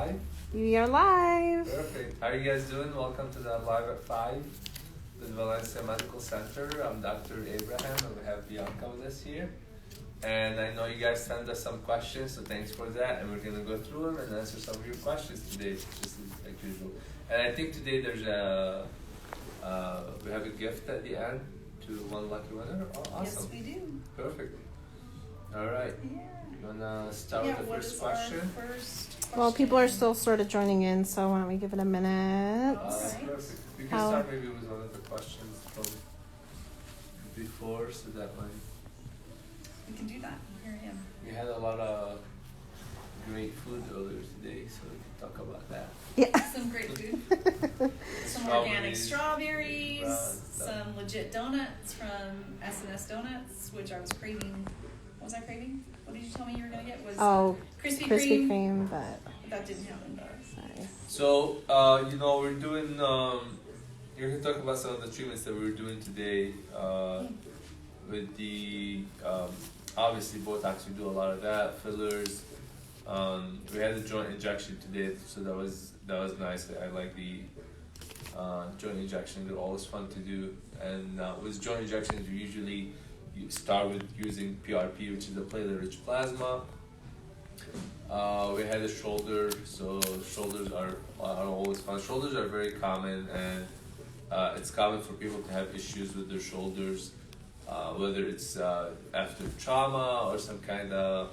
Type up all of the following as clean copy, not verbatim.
live? We are live. Perfect. How are you guys doing? Welcome to the Live at 5 with Valencia Medical Center. I'm Dr. Abraham and we have Bianca with us here. And I know you guys sent us some questions, so thanks for that. And we're going to go through them and answer some of your questions today, just like usual. And I think today there's we have a gift at the end to one lucky winner. Oh, awesome. Yes, we do. Perfect. All right. Yeah. You want to start with the first question? Well, people are still sort of joining in, so why don't we give it a minute? That's Right. perfect. We can start maybe with one of the questions from before, so that when We can do that. Here I am. we had a lot of great food earlier today, so we can talk about that. Yeah. Some great food. Some organic strawberries. Some legit donuts from S&S Donuts, which I was craving. What was I craving? What did you tell me you were going to get? Was Krispy Krispy Kreme. Kreme, but That didn't happen. sorry. So, we're doing, you're going to talk about some of the treatments that we were doing today with the, obviously Botox, we do a lot of that, fillers. We had a joint injection today, so that was nice. I like the joint injection. They're always fun to do. And with joint injections, you start with using PRP, which is a platelet-rich plasma. We had a shoulder, so shoulders are always fun. Shoulders are very common, and it's common for people to have issues with their shoulders, whether it's after trauma or some kind of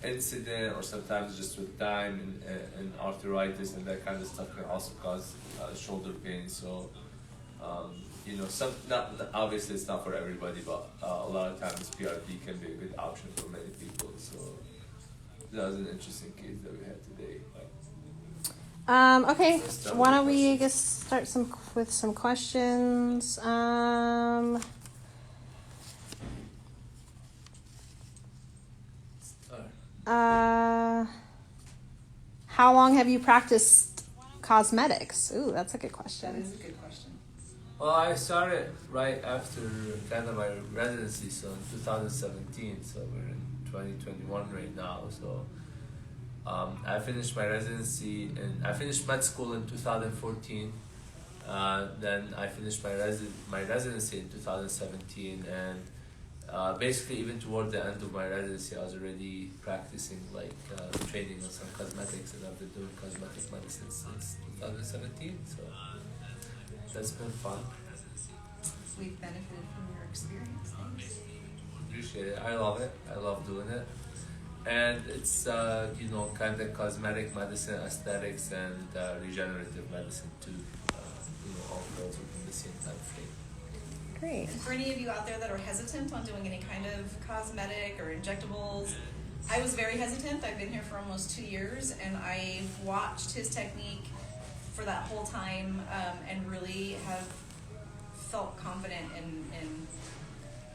incident, or sometimes just with time and arthritis and that kind of stuff can also cause shoulder pain. So, obviously it's not for everybody, but a lot of times PRP can be a good option for many people. So that was an interesting case that we had today. Okay, why don't we start with some questions. How long have you practiced cosmetics? Ooh, that's a good That question. is a good question. Well, I started right after kind of my residency, so in 2017, so we're in 2021 right now. So I finished my residency and I finished med school in 2014. Then I finished my residency in 2017, and basically even toward the end of my residency, I was already practicing training on some cosmetics, and I've been doing cosmetic medicine since 2017. So that's been fun. We've benefited from your experience. Thanks. Appreciate it. I love it. I love doing it. And it's, kind of cosmetic medicine, aesthetics, and regenerative medicine too. All falls within the same time frame. Great. And for any of you out there that are hesitant on doing any kind of cosmetic or injectables, I was very hesitant. I've been here for almost 2 years, and I watched his technique for that whole time, and really have felt confident in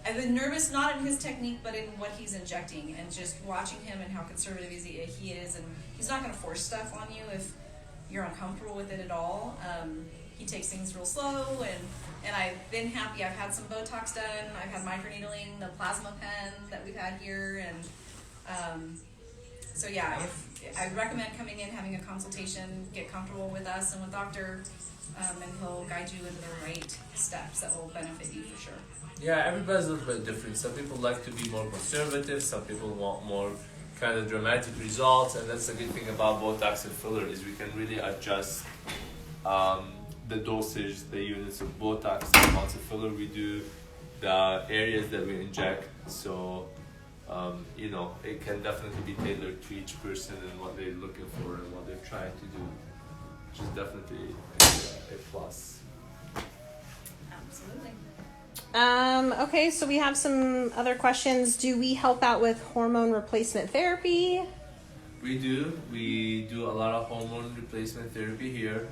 I've been nervous not in his technique but in what he's injecting, and just watching him and how conservative he is, and he's not going to force stuff on you if you're uncomfortable with it at all. He takes things real slow, and I've been happy. I've had some Botox done, I've had microneedling, the plasma pen that we've had here, and so yeah, I recommend coming in, having a consultation, get comfortable with us and with Doctor, and he'll guide you into the right steps that will benefit you for sure. Yeah, everybody's a little bit different. Some people like to be more conservative. Some people want more kind of dramatic results, and that's the good thing about Botox and filler is we can really adjust the dosage, the units of Botox, the amounts of filler we do, the areas that we inject. So, it can definitely be tailored to each person and what they're looking for and what they're trying to do, which is definitely a plus. Absolutely. Okay, so we have some other questions. Do we help out with hormone replacement therapy? We do. We do a lot of hormone replacement therapy here.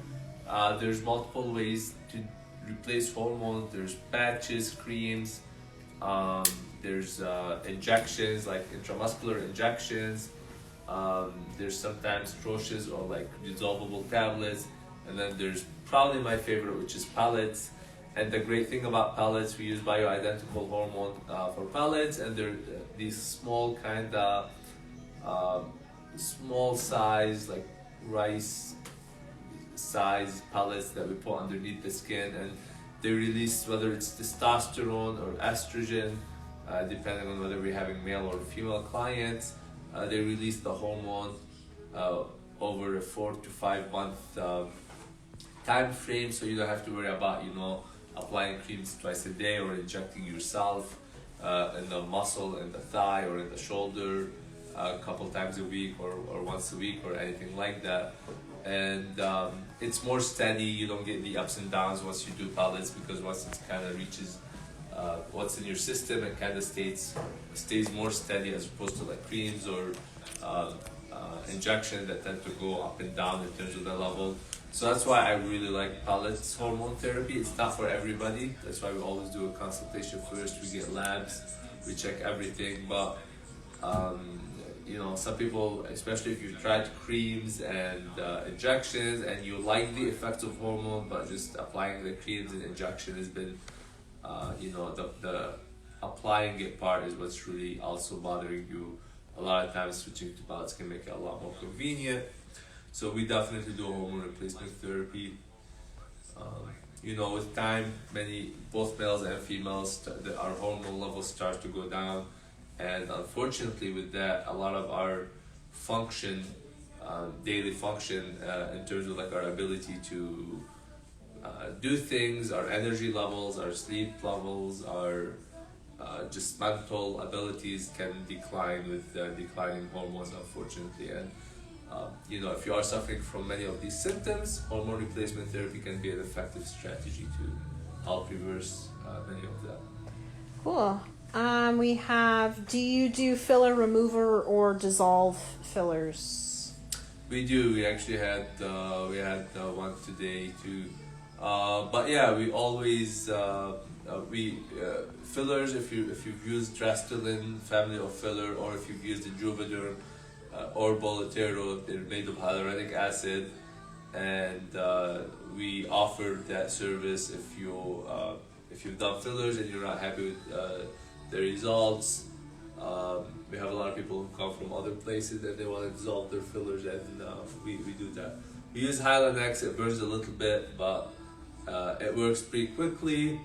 There's multiple ways to replace hormones. There's patches, creams. There's injections, like intramuscular injections. There's sometimes troches or dissolvable tablets. And then there's probably my favorite, which is pellets. And the great thing about pellets, we use bioidentical hormone for pellets, and they're these small small size, rice size pellets that we put underneath the skin, and they release whether it's testosterone or estrogen, depending on whether we're having male or female clients. They release the hormone over a 4 to 5 month time frame, so you don't have to worry about applying creams twice a day or injecting yourself in the muscle, in the thigh, or in the shoulder a couple times a week or once a week or anything like that. And it's more steady. You don't get the ups and downs once you do pellets, because once it kind of reaches what's in your system, it kind of stays more steady, as opposed to like creams or injections that tend to go up and down in terms of the level. So that's why I really like pellets hormone therapy. It's not for everybody. That's why we always do a consultation first. We get labs, we check everything. But some people, especially if you've tried creams and injections and you like the effects of hormone, but just applying the creams and injection has been, the applying it part is what's really also bothering you. A lot of times switching to pellets can make it a lot more convenient. So we definitely do hormone replacement therapy. With time, both males and females, our hormone levels start to go down. And unfortunately with that, a lot of our function, daily function, in terms of like our ability to do things, our energy levels, our sleep levels, our just mental abilities can decline with declining hormones, unfortunately. And if you are suffering from many of these symptoms, hormone replacement therapy can be an effective strategy to help reverse many of them. Cool. We have, do you do filler remover or dissolve fillers? We do. We actually had one today too. But yeah, we always fillers. If you've used Restylane family of filler, or if you've used the Juvederm or Bolotero, they're made of hyaluronic acid, and we offer that service if you've done fillers and you're not happy with the results. We have a lot of people who come from other places and they want to dissolve their fillers, and we do that. We use Hylenex. It burns a little bit, but it works pretty quickly,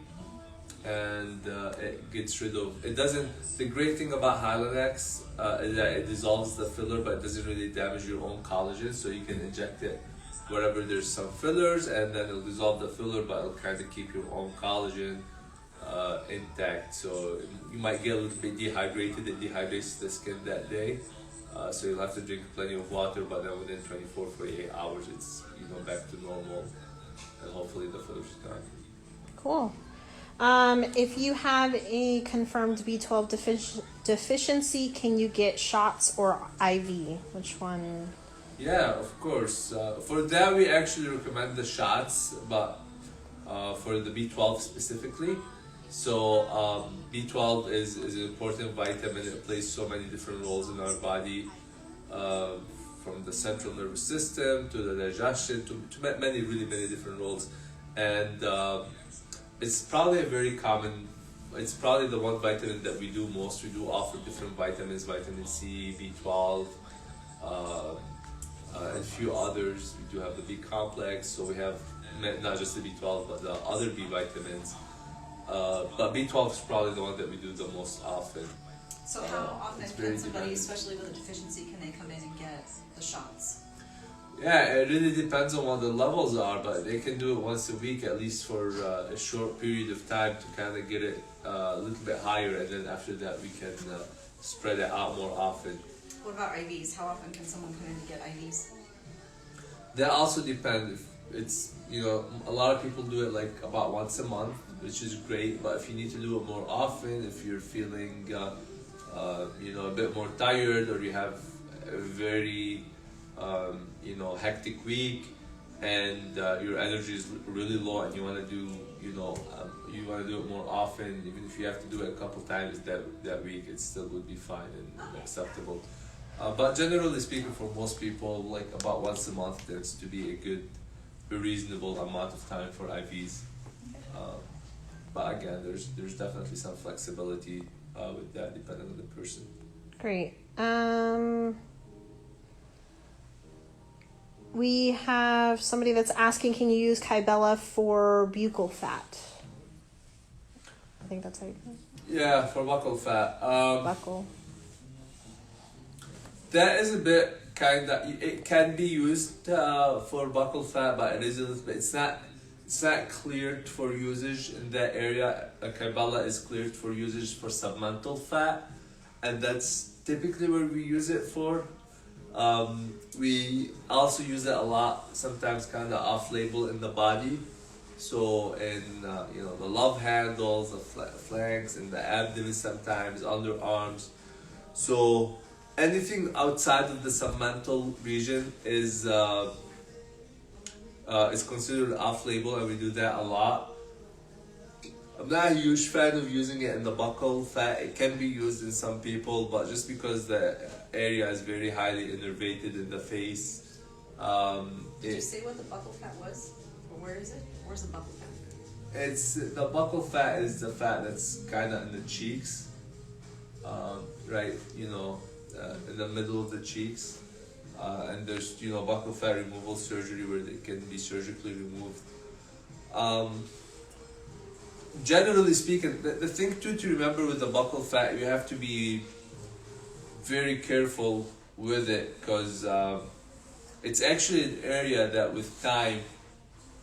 and it gets rid of. It doesn't. The great thing about Hylenex is that it dissolves the filler, but it doesn't really damage your own collagen. So you can inject it wherever there's some fillers, and then it'll dissolve the filler, but it'll kind of keep your own collagen intact. So you might get a little bit dehydrated. It dehydrates the skin that day, so you'll have to drink plenty of water, but then within 48 hours it's back to normal, and hopefully the filler's gone. Cool. If you have a confirmed B12 deficiency, can you get shots or IV? Which one? Yeah, of course. For that we actually recommend the shots, but for the B12 specifically. So B12 is an important vitamin. It plays so many different roles in our body, from the central nervous system to the digestion to many different roles. And it's probably it's probably the one vitamin that we do most. We do offer different vitamins, vitamin C, B12, and a few others. We do have the B complex, so we have not just the B12 but the other B vitamins. But B12 is probably the one that we do the most often. So how often can somebody, especially with a deficiency, can they come in and get the shots? Yeah, it really depends on what the levels are, but they can do it once a week, at least for a short period of time, to kind of get it a little bit higher, and then after that we can spread it out more often. What about IVs? How often can someone come in and get IVs? That also depends. It's a lot of people do it like about once a month, which is great. But if you need to do it more often, if you're feeling a bit more tired, or you have a very hectic week, and your energy is really low, and you want to do it more often, even if you have to do it a couple times that week, it still would be fine and acceptable. But generally speaking, for most people, like about once a month tends to be a reasonable amount of time for IVs. But again, there's definitely some flexibility with that, depending on the person. Great. We have somebody that's asking, can you use Kybella for buccal fat? I think that's how you Yeah, for buccal fat. buccal. That is a bit it can be used for buccal fat, but it's not cleared for usage in that area. Kybella is cleared for usage for submental fat, and that's typically where we use it for. We also use it a lot, sometimes kind of off-label in the body. So in the love handles, the flanks, and the abdomen, sometimes underarms. So anything outside of the submental region is considered off-label, and we do that a lot. I'm not a huge fan of using it in the buccal fat. It can be used in some people, but just because the area is very highly innervated in the face. Did you say what the buccal fat was? Or where is it? Where's the buccal fat? It's the buccal fat is the fat that's kind of in the cheeks, right? In the middle of the cheeks, and there's buccal fat removal surgery where they can be surgically removed. Generally speaking, the thing too to remember with the buccal fat, you have to be very careful with it, because it's actually an area that with time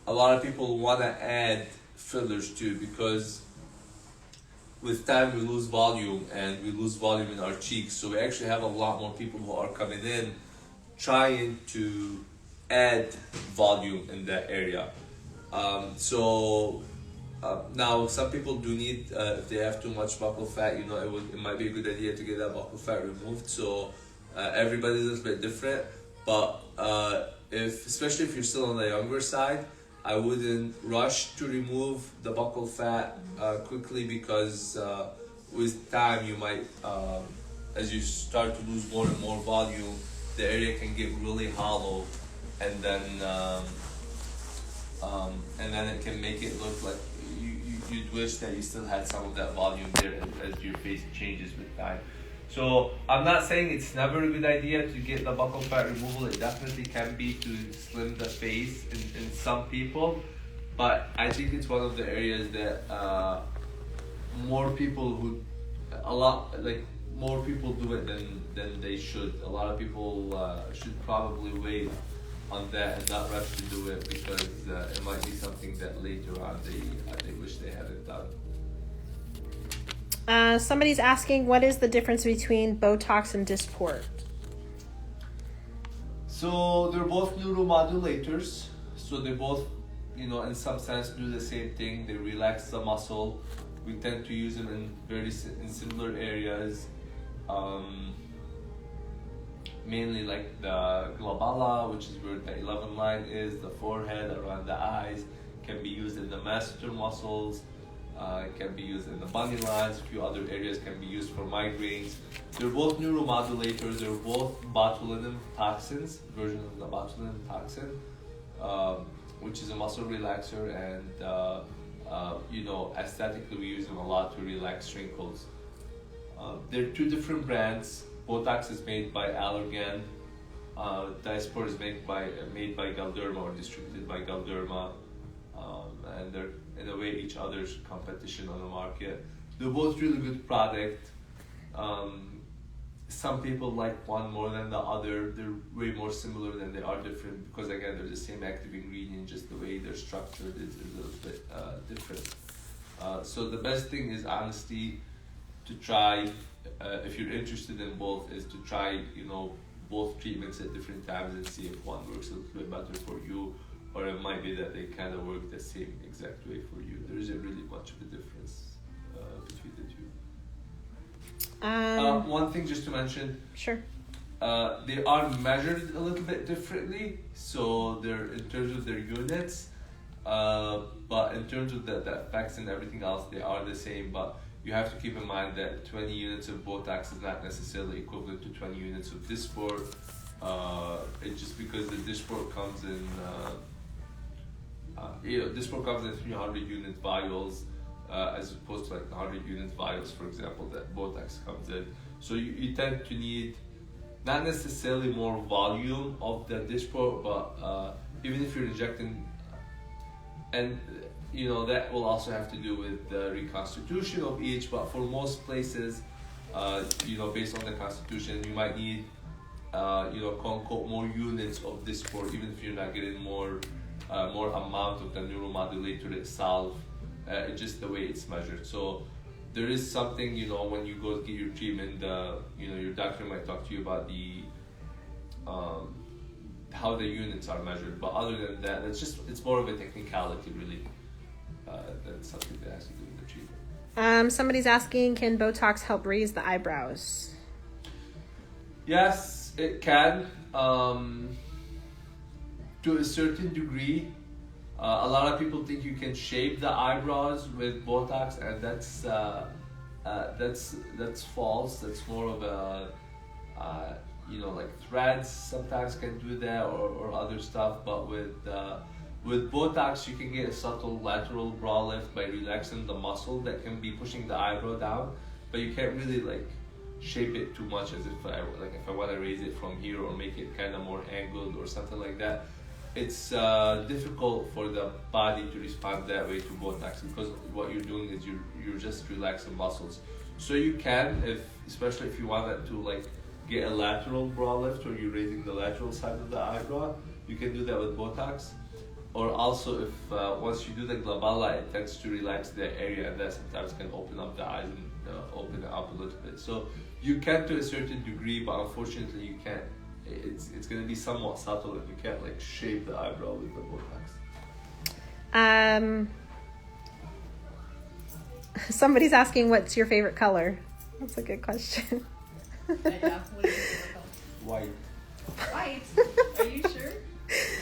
a lot of people want to add fillers to, because with time we lose volume, and we lose volume in our cheeks, so we actually have a lot more people who are coming in trying to add volume in that area. Now some people do need, if they have too much buccal fat, it might be a good idea to get that buccal fat removed. So everybody's a little bit different, but especially if you're still on the younger side, I wouldn't rush to remove the buccal fat quickly, because with time you might, as you start to lose more and more volume, the area can get really hollow, and then it can make it look like you'd wish that you still had some of that volume there as your face changes with time. So I'm not saying it's never a good idea to get the buccal fat removal. It definitely can be to slim the face in some people, but I think it's one of the areas that more people do it than they should. A lot of people should probably wait on that and not rush to do it, because it might be something that later on they wish they hadn't done. Somebody's asking, what is the difference between Botox and Dysport? So they're both neuromodulators. So they both, in some sense do the same thing. They relax the muscle. We tend to use them in similar areas. Mainly like the glabella, which is where the 11 line is, the forehead, around the eyes, can be used in the masseter muscles, it can be used in the bunny lines, a few other areas can be used for migraines. They're both neuromodulators, they're both botulinum toxins, version of the botulinum toxin, which is a muscle relaxer, and aesthetically we use them a lot to relax wrinkles. They're two different brands. Botox is made by Allergan. Dysport is made by Galderma, or distributed by Galderma, and they're in a way each other's competition on the market. They're both really good product. Some people like one more than the other. They're way more similar than they are different, because again they're the same active ingredient, just the way they're structured is a little bit different. So the best thing is honestly to try, if you're interested in both, is to try both treatments at different times and see if one works a little bit better for you, or it might be that they kind of work the same exact way for you. There isn't really much of a difference between the two. One thing just to mention. Sure. They are measured a little bit differently, so they're in terms of their units, but in terms of the effects and everything else, they are the same. But you have to keep in mind that 20 units of Botox is not necessarily equivalent to 20 units of Dysport. It's just because the Dysport comes in, Dysport comes in 300 unit vials, as opposed to like 100 unit vials, for example, that Botox comes in. So you tend to need not necessarily more volume of the disc port, but even if you're injecting, and that will also have to do with the reconstitution of each, but for most places, based on the constitution, you might need quote unquote more units of disc port, even if you're not getting more amount of the neuromodulator itself, just the way it's measured. So there is something, when you go get your treatment, your doctor might talk to you about the how the units are measured. But other than that, it's more of a technicality, really. That's something that has to do with the treatment. Somebody's asking, can Botox help raise the eyebrows? Yes, it can. To a certain degree. A lot of people think you can shape the eyebrows with Botox, and that's false. That's more of a like threads sometimes can do that, or other stuff. But with Botox, you can get a subtle lateral brow lift by relaxing the muscle that can be pushing the eyebrow down, but you can't really like shape it too much, as if I want to raise it from here or make it kind of more angled or something like that. It's difficult for the body to respond that way to Botox, because what you're doing is you're just relaxing muscles. So you can, especially if you want it to like get a lateral brow lift, or you're raising the lateral side of the eyebrow, you can do that with Botox. Or also, if once you do the glabella, it tends to relax that area, and that sometimes can open up the eyes and open it up a little bit. So you can to a certain degree, but unfortunately you can't. It's going to be somewhat subtle, and you can't like shape the eyebrow with the Botox. Somebody's asking, what's your favorite color? That's a good question. Yeah, what is your favorite color? White. White? Are you sure?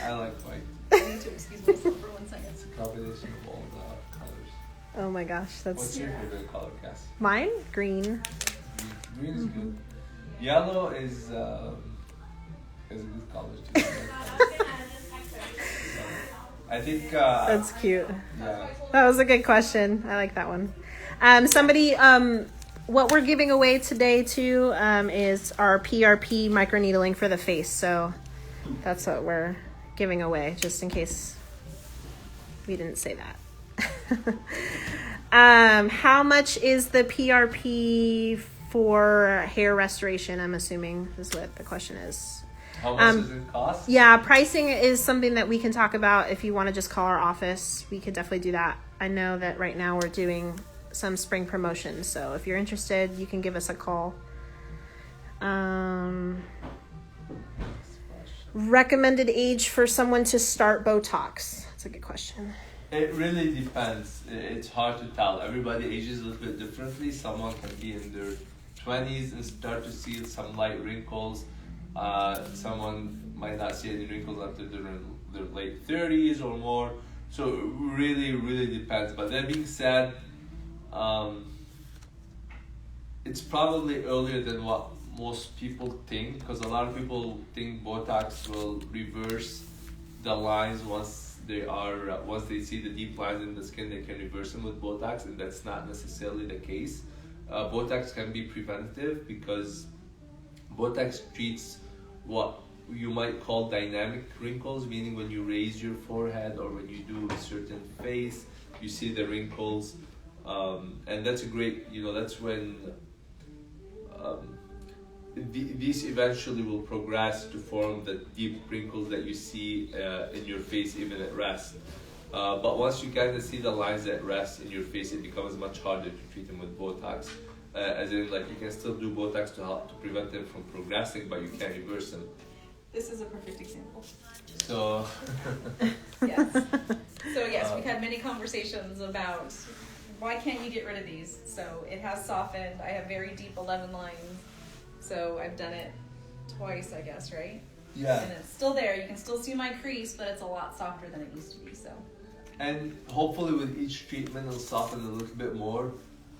I like white. I need to excuse myself for 1 second. It's a combination of all the colors. Oh my gosh, that's... What's your favorite color, Cass? Mine? Green. Green is good. Yellow is a good color too. I think That's cute. yeah. That was a good question. I like that one. What we're giving away today too is our PRP microneedling for the face. So that's what we're giving away, just in case we didn't say that. How much is the PRP for hair restoration? I'm assuming is what the question is. How much does it cost? Yeah, pricing is something that we can talk about. If you want to just call our office, we could definitely do that. I know that right now we're doing some spring promotions, so if you're interested, you can give us a call. Recommended age for someone to start Botox? That's a good question. It really depends. It's hard to tell. Everybody ages a little bit differently. Someone can be in their 20s and start to see some light wrinkles. Someone might not see any wrinkles until they're in their late 30s or more. So it really, really depends. But that being said, it's probably earlier than what most people think, because a lot of people think Botox will reverse the lines once they see the deep lines in the skin. They can reverse them with Botox, and that's not necessarily the case. Botox can be preventative, because Botox treats what you might call dynamic wrinkles, meaning when you raise your forehead or when you do a certain face, you see the wrinkles, and that's a great, that's when these eventually will progress to form the deep wrinkles that you see in your face even at rest. But once you kind of see the lines at rest in your face, it becomes much harder to treat them with Botox. As in, like, you can still do Botox to help to prevent them from progressing, but you can't reverse them. This is a perfect example. So Yes. So yes, we've had many conversations about why can't you get rid of these? So it has softened. I have very deep 11 lines. So I've done it twice, I guess, right? yeah. And it's still there. You can still see my crease, but it's a lot softer than it used to be. So. And hopefully with each treatment it'll soften a little bit more.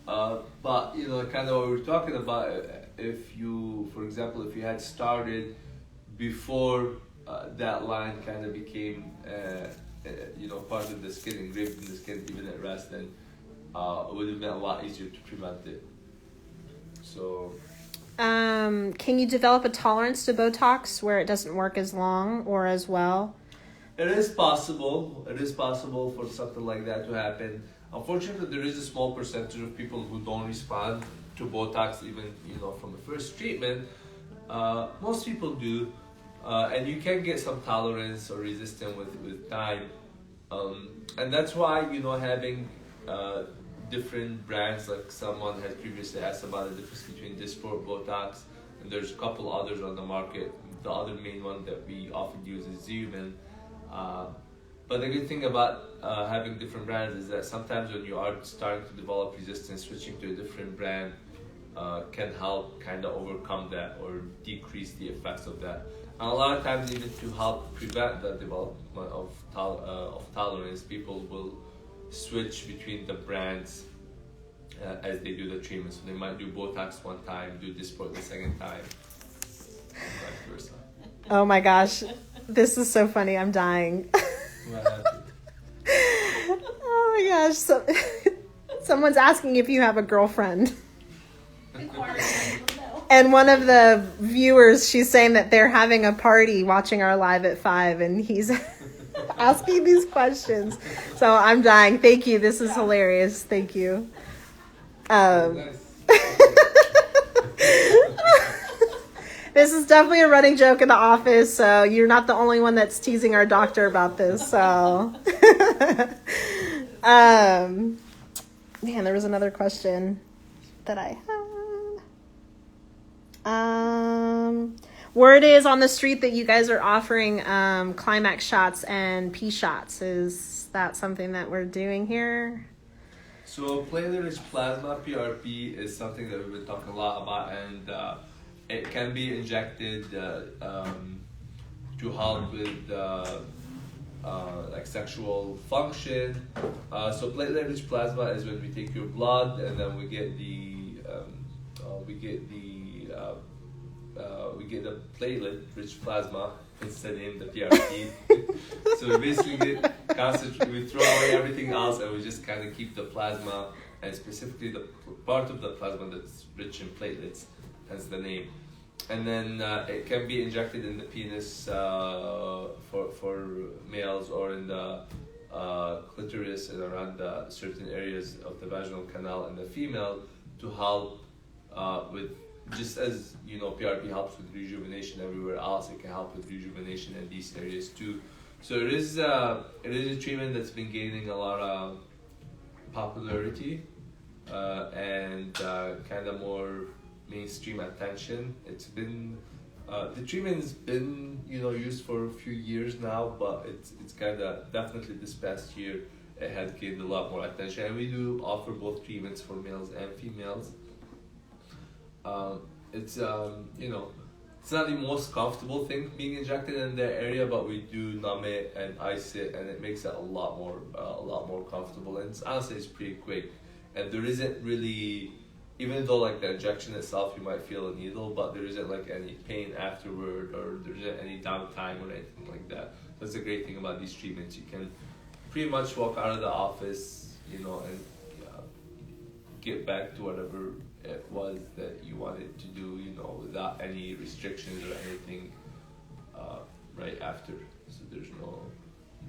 But kind of what we're talking about, if you, for example, if you had started before that line kind of became, part of the skin, engraved in the skin, even at rest, then it would have been a lot easier to prevent it. So Can you develop a tolerance to Botox where it doesn't work as long or as well? It is possible. It is possible for something like that to happen. Unfortunately, there is a small percentage of people who don't respond to Botox, even from the first treatment. Most people do, and you can get some tolerance or resistance with time, and that's why having different brands, like someone has previously asked about the difference between Dysport, Botox, and there's a couple others on the market. The other main one that we often use is Xeomin. But the good thing about having different brands is that sometimes when you are starting to develop resistance, switching to a different brand can help kind of overcome that or decrease the effects of that. And a lot of times, even to help prevent the development of tolerance, people will switch between the brands as they do the treatment. So they might do Botox one time, do Dysport the second time, and vice versa. Oh my gosh, this is so funny. I'm dying. What happened? Oh my gosh. So, someone's asking if you have a girlfriend. And one of the viewers, she's saying that they're having a party watching our live at 5, and he's asking these questions. So I'm dying. Thank you. This is hilarious. Thank you. Nice. This is definitely a running joke in the office, so you're not the only one that's teasing our doctor about this. So, man, there was another question that I had. Word is on the street that you guys are offering climax shots and P shots. Is that something that we're doing here? So platelet-rich plasma (PRP) is something that we've been talking a lot about, and it can be injected to help with like sexual function. So platelet-rich plasma is when we take your blood and then we get the platelet-rich plasma. It's the name, the PRP. So we basically we throw away everything else and we just kind of keep the plasma, and specifically the part of the plasma that's rich in platelets, hence the name. And then it can be injected in the penis for males, or in the clitoris and around certain areas of the vaginal canal in the female, to help with, just as PRP helps with rejuvenation everywhere else, it can help with rejuvenation in these areas too. So it is a treatment that's been gaining a lot of popularity and kind of more mainstream attention. It's been the treatment's been used for a few years now, but it's kind of definitely this past year it has gained a lot more attention, and we do offer both treatments for males and females. It's it's not the most comfortable thing being injected in the area, but we do numb it and ice it, and it makes it a lot more comfortable. And honestly, it's pretty quick, and there isn't really, even though like the injection itself, you might feel a needle, but there isn't like any pain afterward, or there isn't any downtime or anything like that. That's the great thing about these treatments. You can pretty much walk out of the office, and get back to whatever it was that you wanted to do, without any restrictions or anything right after. So there's no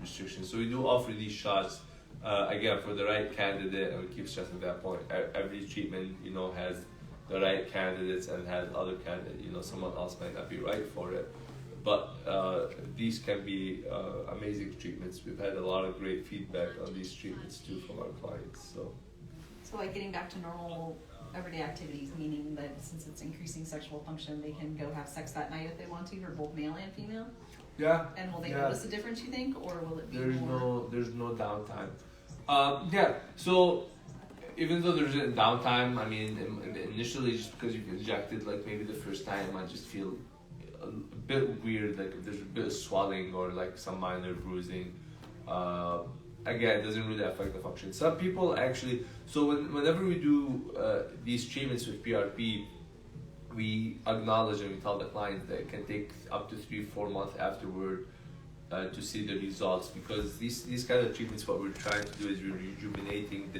restrictions. So we do offer these shots, again, for the right candidate, and we keep stressing that point. Every treatment, has the right candidates and has other candidates. Someone else might not be right for it. But these can be amazing treatments. We've had a lot of great feedback on these treatments too from our clients. So like getting back to normal everyday activities, meaning that since it's increasing sexual function, they can go have sex that night if they want to, for both male and female? Yeah. And will they notice a difference, you think, or will it be there's more? There's no downtime. So even though there's a downtime, I mean, initially, just because you've injected, like maybe the first time, it might just feel a bit weird, like if there's a bit of swelling or like some minor bruising. Again, it doesn't really affect the function. Some people actually, so whenever we do these treatments with PRP, we acknowledge and we tell the client that it can take up to 3-4 months afterward to see the results, because these kind of treatments, what we're trying to do is we're rejuvenating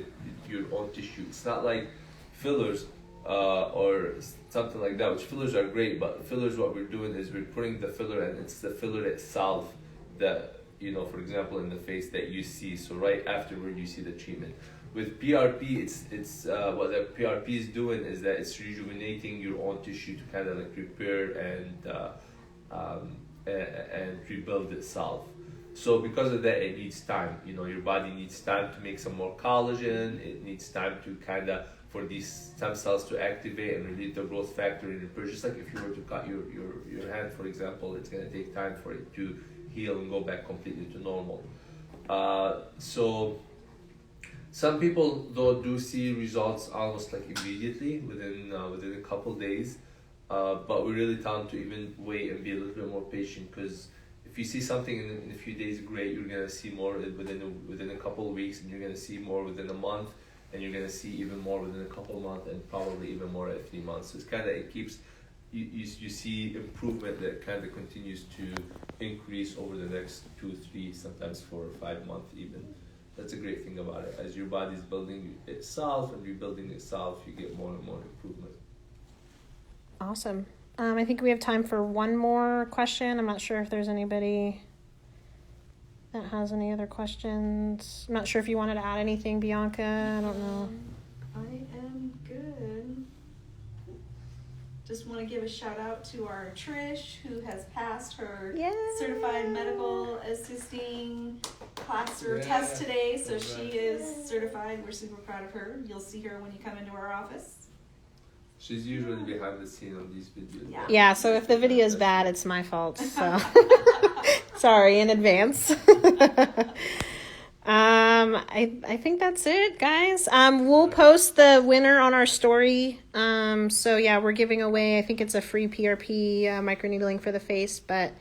your own tissue. It's not like fillers. or something like that, which fillers are great, but fillers, what we're doing is we're putting the filler, and it's the filler itself that, you know, for example, in the face that you see. So right afterward, you see the treatment. With PRP, it's what the PRP is doing is that it's rejuvenating your own tissue to kind of like repair and rebuild itself. So because of that, it needs time. You know, your body needs time to make some more collagen. It needs time to kind of for these stem cells to activate and release the growth factor in your. Just like if you were to cut your hand, for example, it's gonna take time for it to heal and go back completely to normal. So some people though do see results almost like immediately within a couple days, but we really tell them to even wait and be a little bit more patient, because if you see something in a few days, great, you're gonna see more within a couple of weeks, and you're gonna see more within a month, and you're gonna see even more within a couple of months, and probably even more at 3 months. So it's kind of, it keeps you see improvement that kind of continues to increase over the next 2, 3, sometimes 4 or 5 months even. That's a great thing about it. As your body's building itself and rebuilding itself, you get more and more improvement. Awesome. I think we have time for one more question. I'm not sure if there's anybody that has any other questions. I'm not sure if you wanted to add anything, Bianca. I don't know. I am good. Just want to give a shout out to our Trish, who has passed her certified medical assisting class or test today. So she is certified. We're super proud of her. You'll see her when you come into our office. She's usually behind the scene on these videos. Yeah, so if the video is bad, it's my fault. So sorry in advance. I think that's it, guys. We'll post the winner on our story. So yeah, we're giving away, I think it's a free PRP microneedling for the face, but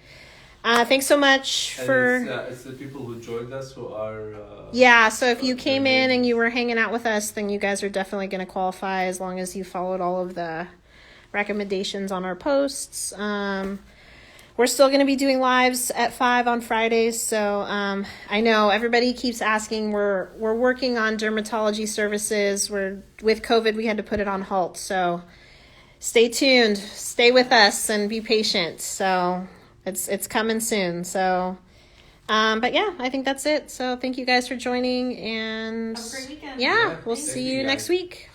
thanks so much for... It's the people who joined us who are... yeah, so if you came in and you were hanging out with us, then you guys are definitely going to qualify as long as you followed all of the recommendations on our posts. We're still going to be doing lives at 5 on Fridays, so I know everybody keeps asking. We're working on dermatology services. With COVID, we had to put it on halt, so stay tuned. Stay with us and be patient. So... It's coming soon. So, but yeah, I think that's it. So thank you guys for joining, and have a great weekend. Yeah, we'll thank see you you guys. next week.